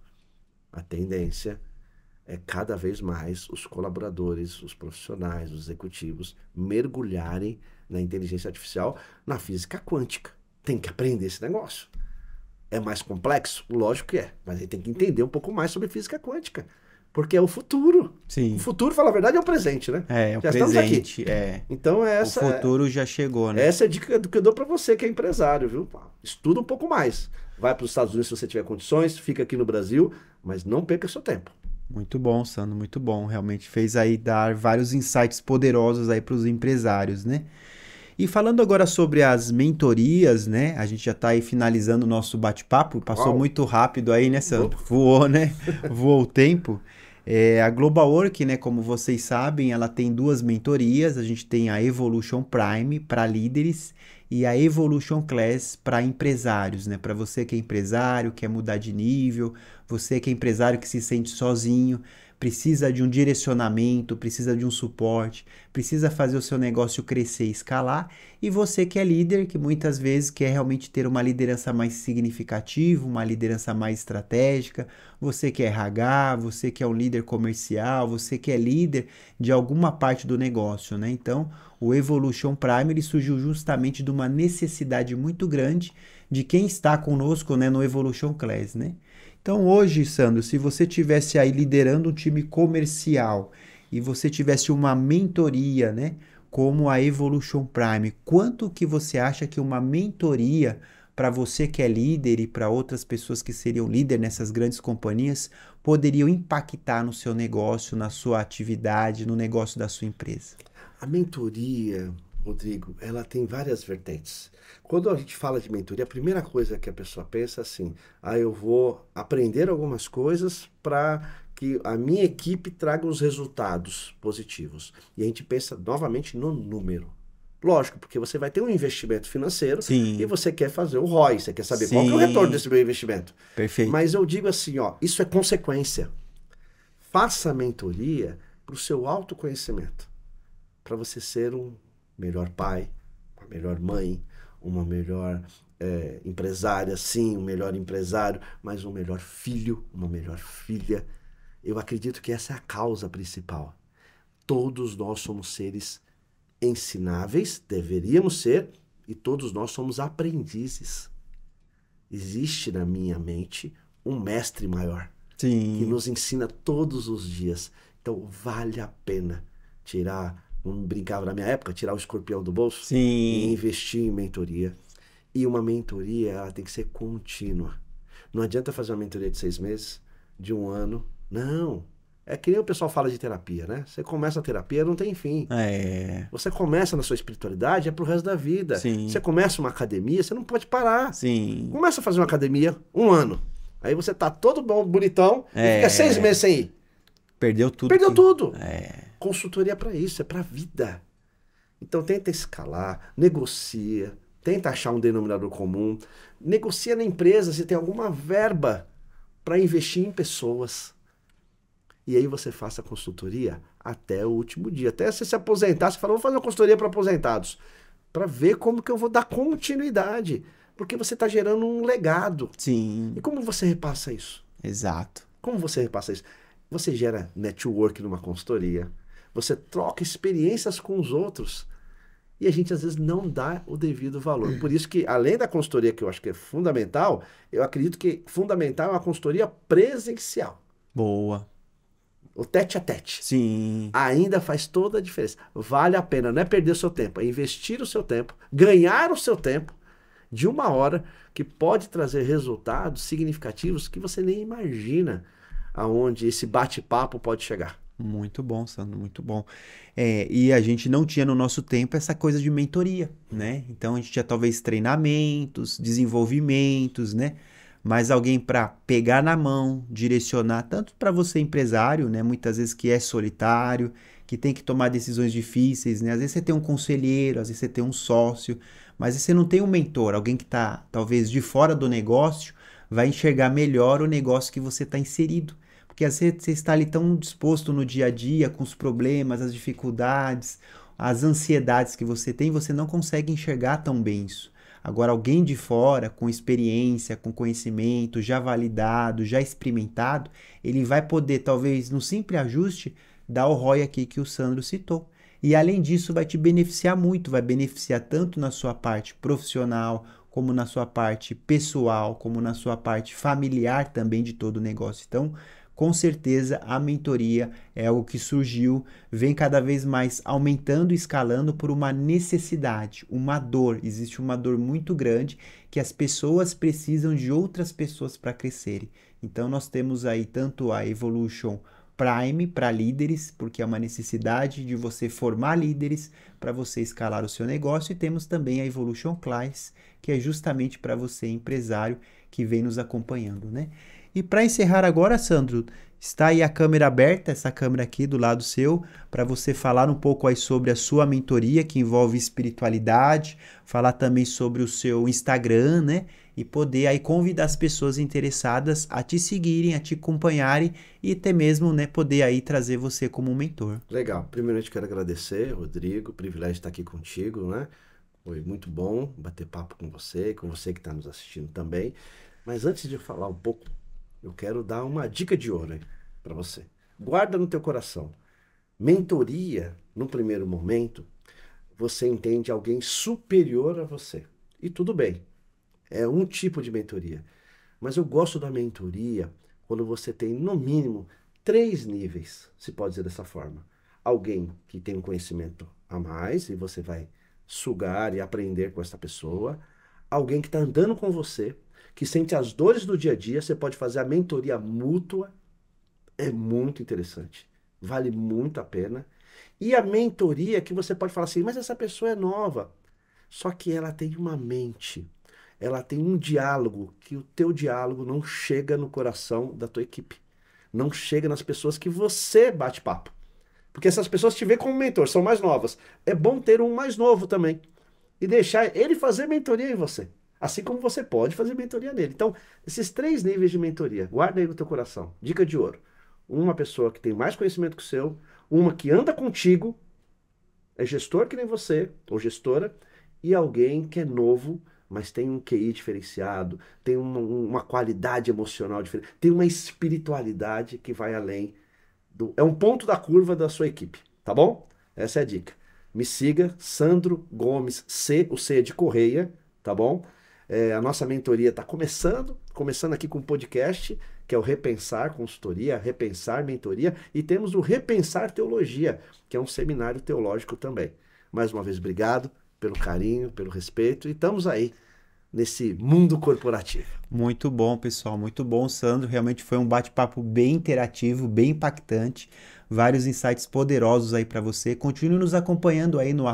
A tendência é cada vez mais os colaboradores, os profissionais, os executivos mergulharem na inteligência artificial, na física quântica. Tem que aprender esse negócio. É mais complexo? Lógico que é. Mas ele tem que entender um pouco mais sobre física quântica. Porque é o futuro. Sim. O futuro, fala a verdade, é o presente, né? É o já estamos aqui. presente. É. Então, O futuro já chegou, né? Essa é a dica que eu dou para você que é empresário, viu? Estuda um pouco mais. Vai para os Estados Unidos se você tiver condições, fica aqui no Brasil, mas não perca seu tempo. Muito bom, Sandro, muito bom. Realmente fez aí dar vários insights poderosos aí para os empresários, né? E falando agora sobre as mentorias, né? A gente já está aí finalizando o nosso bate-papo. Passou muito rápido aí, né, Sandro? Voou, né? Voou o tempo. A Global Work, né, como vocês sabem, ela tem 2 mentorias. A gente tem a Evolution Prime para líderes e a Evolution Class para empresários, né? Para você que é empresário, quer mudar de nível, você que é empresário que se sente sozinho, precisa de um direcionamento, precisa de um suporte, precisa fazer o seu negócio crescer e escalar, e você que é líder, que muitas vezes quer realmente ter uma liderança mais significativa, uma liderança mais estratégica, você que é RH, você que é um líder comercial, você que é líder de alguma parte do negócio, né? Então, o Evolution Prime ele surgiu justamente de uma necessidade muito grande de quem está conosco, né, no Evolution Class, né? Então hoje, Sandro, se você tivesse aí liderando um time comercial e você tivesse uma mentoria, né, como a Evolution Prime, quanto que você acha que uma mentoria para você que é líder e para outras pessoas que seriam líder nessas grandes companhias poderiam impactar no seu negócio, na sua atividade, no negócio da sua empresa? A mentoria, Rodrigo, ela tem várias vertentes. Quando a gente fala de mentoria, a primeira coisa que a pessoa pensa é assim, eu vou aprender algumas coisas para que a minha equipe traga os resultados positivos. E a gente pensa novamente no número. Lógico, porque você vai ter um investimento financeiro Sim. E você quer fazer o ROI, você quer saber Sim. qual que é o retorno desse meu investimento. Perfeito. Mas eu digo assim, isso é consequência. Faça a mentoria para o seu autoconhecimento, para você ser um melhor pai, uma melhor mãe, uma melhor empresária, sim, um melhor empresário, mas um melhor filho, uma melhor filha. Eu acredito que essa é a causa principal. Todos nós somos seres ensináveis, deveríamos ser, e todos nós somos aprendizes. Existe na minha mente um mestre maior, Sim. que nos ensina todos os dias. Então vale a pena tirar, vamos brincar na minha época, tirar o escorpião do bolso. Sim. E investir em mentoria. E uma mentoria, ela tem que ser contínua. Não adianta fazer uma mentoria de 6 meses, de 1 ano. Não. É que nem o pessoal fala de terapia, né? Você começa a terapia, não tem fim. Você começa na sua espiritualidade, é pro resto da vida. Sim. Você começa uma academia, você não pode parar. Sim. Começa a fazer uma academia, 1 ano. Aí você tá todo bom, bonitão, e fica 6 meses sem ir. Perdeu tudo. Perdeu tudo. Consultoria é para isso, é para vida. Então tenta escalar, negocia, tenta achar um denominador comum, negocia na empresa se tem alguma verba para investir em pessoas. E aí você faça a consultoria até o último dia. Até você se aposentar, você fala, vou fazer uma consultoria para aposentados. Para ver como que eu vou dar continuidade. Porque você está gerando um legado. Sim. E como você repassa isso? Exato. Como você repassa isso? Você gera network numa consultoria. Você troca experiências com os outros. E a gente às vezes não dá o devido valor. Por isso que, além da consultoria que eu acho que é fundamental, eu acredito que fundamental é uma consultoria presencial. Boa. O tete a tete. Sim. Ainda faz toda a diferença. Vale a pena, não é perder o seu tempo, é investir o seu tempo, ganhar o seu tempo de 1 hora, que pode trazer resultados significativos que você nem imagina aonde esse bate-papo pode chegar. Muito bom, Sandro, muito bom. E a gente não tinha no nosso tempo essa coisa de mentoria, né? Então a gente tinha talvez treinamentos, desenvolvimentos, né? Mas alguém para pegar na mão, direcionar, tanto para você empresário, né? Muitas vezes que é solitário, que tem que tomar decisões difíceis, né? Às vezes você tem um conselheiro, às vezes você tem um sócio, mas você não tem um mentor, alguém que está talvez de fora do negócio, vai enxergar melhor o negócio que você está inserido. Porque às vezes você está ali tão disposto no dia a dia, com os problemas, as dificuldades, as ansiedades que você tem, você não consegue enxergar tão bem isso. Agora, alguém de fora, com experiência, com conhecimento, já validado, já experimentado, ele vai poder, talvez, no simples ajuste, dar o ROI aqui que o Sandro citou. E, além disso, vai te beneficiar muito, vai beneficiar tanto na sua parte profissional, como na sua parte pessoal, como na sua parte familiar também de todo o negócio. Então, com certeza a mentoria é algo que surgiu, vem cada vez mais aumentando e escalando por uma necessidade, uma dor. Existe uma dor muito grande que as pessoas precisam de outras pessoas para crescerem. Então nós temos aí tanto a Evolution Prime para líderes, porque é uma necessidade de você formar líderes para você escalar o seu negócio, e temos também a Evolution Class, que é justamente para você empresário que vem nos acompanhando, né? E para encerrar agora, Sandro, está aí a câmera aberta, essa câmera aqui do lado seu, para você falar um pouco aí sobre a sua mentoria, que envolve espiritualidade, falar também sobre o seu Instagram, né? e poder aí convidar as pessoas interessadas a te seguirem, a te acompanharem e até mesmo, né, poder aí trazer você como um mentor. Legal. Primeiramente quero agradecer, Rodrigo, o privilégio de estar aqui contigo, né? Foi muito bom bater papo com você que está nos assistindo também. Mas antes de eu falar um pouco, eu quero dar uma dica de ouro para você. Guarda no teu coração. Mentoria, no primeiro momento, você entende alguém superior a você. E tudo bem, é um tipo de mentoria. Mas eu gosto da mentoria quando você tem, no mínimo, 3 níveis, se pode dizer dessa forma. Alguém que tem um conhecimento a mais e você vai sugar e aprender com essa pessoa. Alguém que está andando com você, que sente as dores do dia a dia, você pode fazer a mentoria mútua. É muito interessante. Vale muito a pena. E a mentoria que você pode falar assim, mas essa pessoa é nova. Só que ela tem uma mente. Ela tem um diálogo, que o teu diálogo não chega no coração da tua equipe. Não chega nas pessoas que você bate papo. Porque essas pessoas te veem como mentor, são mais novas. É bom ter um mais novo também. E deixar ele fazer mentoria em você. Assim como você pode fazer mentoria nele. Então, esses 3 níveis de mentoria, guarda aí no teu coração. Dica de ouro. Uma pessoa que tem mais conhecimento que o seu, uma que anda contigo, é gestor que nem você, ou gestora, e alguém que é novo, mas tem um QI diferenciado, tem uma qualidade emocional diferente, tem uma espiritualidade que vai além é um ponto da curva da sua equipe, tá bom? Essa é a dica. Me siga, Sandro Gomes C, o C é de Correia, tá bom? A nossa mentoria está começando aqui com um podcast, que é o Repensar Consultoria, Repensar Mentoria, e temos o Repensar Teologia, que é um seminário teológico também. Mais uma vez, obrigado pelo carinho, pelo respeito, e estamos aí nesse mundo corporativo. Muito bom, pessoal, muito bom, Sandro. Realmente foi um bate-papo bem interativo, bem impactante. Vários insights poderosos aí para você. Continue nos acompanhando aí no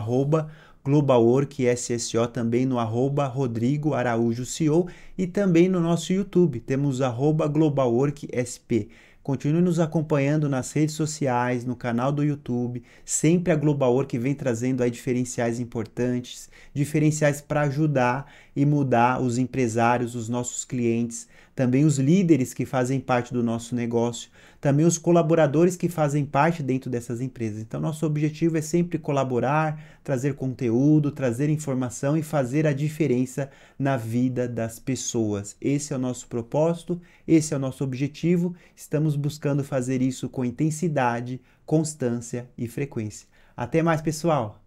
@GlobalWorkSSO, também no @RodrigoAraújoCEO e também no nosso YouTube. Temos @GlobalWorkSP. Continue nos acompanhando nas redes sociais, no canal do YouTube. Sempre a Global Work vem trazendo aí diferenciais importantes, diferenciais para ajudar e mudar os empresários, os nossos clientes, também os líderes que fazem parte do nosso negócio, também os colaboradores que fazem parte dentro dessas empresas. Então, nosso objetivo é sempre colaborar, trazer conteúdo, trazer informação e fazer a diferença na vida das pessoas. Esse é o nosso propósito, esse é o nosso objetivo. Estamos buscando fazer isso com intensidade, constância e frequência. Até mais, pessoal!